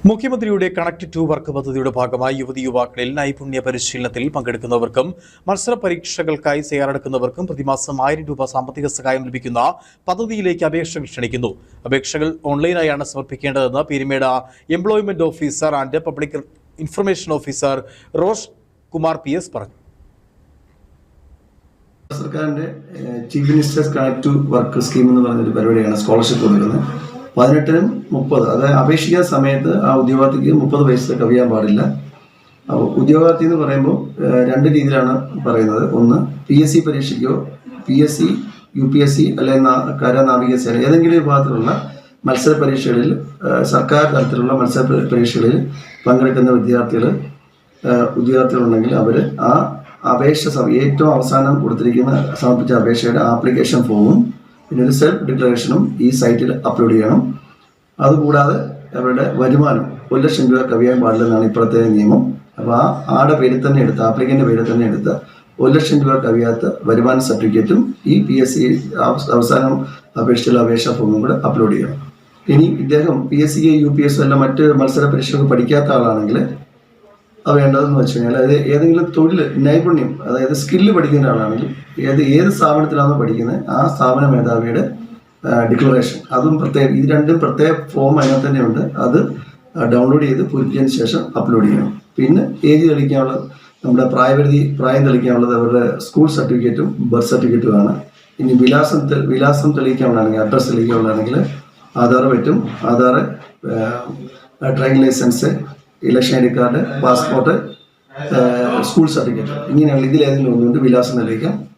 മുഖ്യമന്ത്രിയുടെ connect to work പദ്ധതിയുടെ ഭാഗമായി യുവതിയുവാക്കളിൽ നൈപുണ്യ പരിശീലനത്തിൽ പങ്കെടുക്കുന്നവർക്കും മത്സര പരീക്ഷകൾക്കായി തയ്യാറെടുക്കുന്നവർക്കും പ്രതിമാസം 1000 രൂപ സാമ്പത്തിക സഹായം ലഭിക്കുന്ന പദ്ധതിയിലേക്ക് അപേക്ഷകൾ ക്ഷണിക്കുന്നു. അപേക്ഷകൾ ഓൺലൈനായാണ് സമർപ്പിക്കേണ്ടതെന്ന് Peermade employment officer and public information officer Rosh Kumar PS പറഞ്ഞു. സർക്കാരിന്റെ chief ministers connect to work scheme എന്ന് പറഞ്ഞൊരു പരിപാടിയാണ് സ്കോളർഷിപ്പ് കൊടുക്കുന്നത്. 18-നും 30, അതായത് അപേക്ഷിക്കുന്ന സമയത്ത് ആ ഉദ്യോഗാർത്ഥിക്ക് 30 വയസ്സ് കവിയാൻ പാടില്ല. അപ്പോൾ ഉദ്യോഗാർത്ഥി എന്ന് പറയുമ്പോൾ രണ്ട് രീതിയിലാണ് പറയുന്നത്. ഒന്ന്, PSC പരീക്ഷയ്ക്കോ PSC UPSC അല്ലെങ്കിൽ കര നാവികസേന ഏതെങ്കിലും വിഭാഗത്തിലുള്ള മത്സര പരീക്ഷകളിൽ, സർക്കാർ തലത്തിലുള്ള മത്സര പരീക്ഷകളിൽ പങ്കെടുക്കുന്ന ഉദ്യോഗാർത്ഥികളുണ്ടെങ്കിൽ അവർ ആ അപേക്ഷ ഏറ്റവും അവസാനം സമർപ്പിച്ച അപേക്ഷയുടെ ആപ്ലിക്കേഷൻ ഫോമും പിന്നെ ഒരു സെൽഫ് ഡിക്ലറേഷനും ഈ സൈറ്റിൽ അപ്ലോഡ് ചെയ്യണം. അതുകൂടാതെ അവരുടെ വരുമാനം 1 ലക്ഷം രൂപ കവിയാൻ പാടില്ലെന്നാണ് ഇപ്പോഴത്തെ നിയമം. അപ്പോൾ ആടെ പേരിൽ തന്നെ എടുത്ത്, ആപ്ലിക്കൻ്റെ പേരിൽ തന്നെ എടുത്ത് 1 ലക്ഷം രൂപ കവിയാത്ത വരുമാന സർട്ടിഫിക്കറ്റും ഈ PSC അവസാനം അപേക്ഷിച്ചുള്ള അപേക്ഷാ ഫോമും കൂടെ അപ്ലോഡ് ചെയ്യണം. ഇനി ഇദ്ദേഹം PSC UPSC അല്ല മറ്റ് മത്സര പരീക്ഷകൾ പഠിക്കാത്ത ആളാണെങ്കിൽ അത് വേണ്ടതെന്ന് വെച്ച് കഴിഞ്ഞാൽ അത് ഏതെങ്കിലും തൊഴിൽ നൈപുണ്യം, അതായത് സ്കില്ല് പഠിക്കുന്ന ആളാണെങ്കിൽ ഏത് സ്ഥാപനത്തിലാണോ പഠിക്കുന്നത് ആ സ്ഥാപന മേധാവിയുടെ ഡിക്ലറേഷൻ, അതും പ്രത്യേകം, ഇത് രണ്ടും പ്രത്യേക ഫോം അതിനകത്ത് തന്നെ ഉണ്ട്. അത് ഡൗൺലോഡ് ചെയ്ത് പൂരിപ്പിച്ചതിന് ശേഷം അപ്ലോഡ് ചെയ്യണം. പിന്നെ ഏജ് തെളിയിക്കാനുള്ളത്, നമ്മുടെ പ്രായം തെളിയിക്കാനുള്ളത് അവരുടെ സ്കൂൾ സർട്ടിഫിക്കറ്റും ബർത്ത് സർട്ടിഫിക്കറ്റുമാണ്. ഇനി വിലാസം തെളിയിക്കാനുള്ളതാണെങ്കിൽ, അഡ്രസ്സ് തെളിയിക്കാനുള്ളതാണെങ്കിൽ ആധാർ പറ്റും. Aadhaar, driving licence, election ID card, passport, school certificate, ഇങ്ങനെയുള്ള ഇതിലേതെങ്കിലും ഒന്നുകൊണ്ട് വിലാസം തെളിയിക്കാം.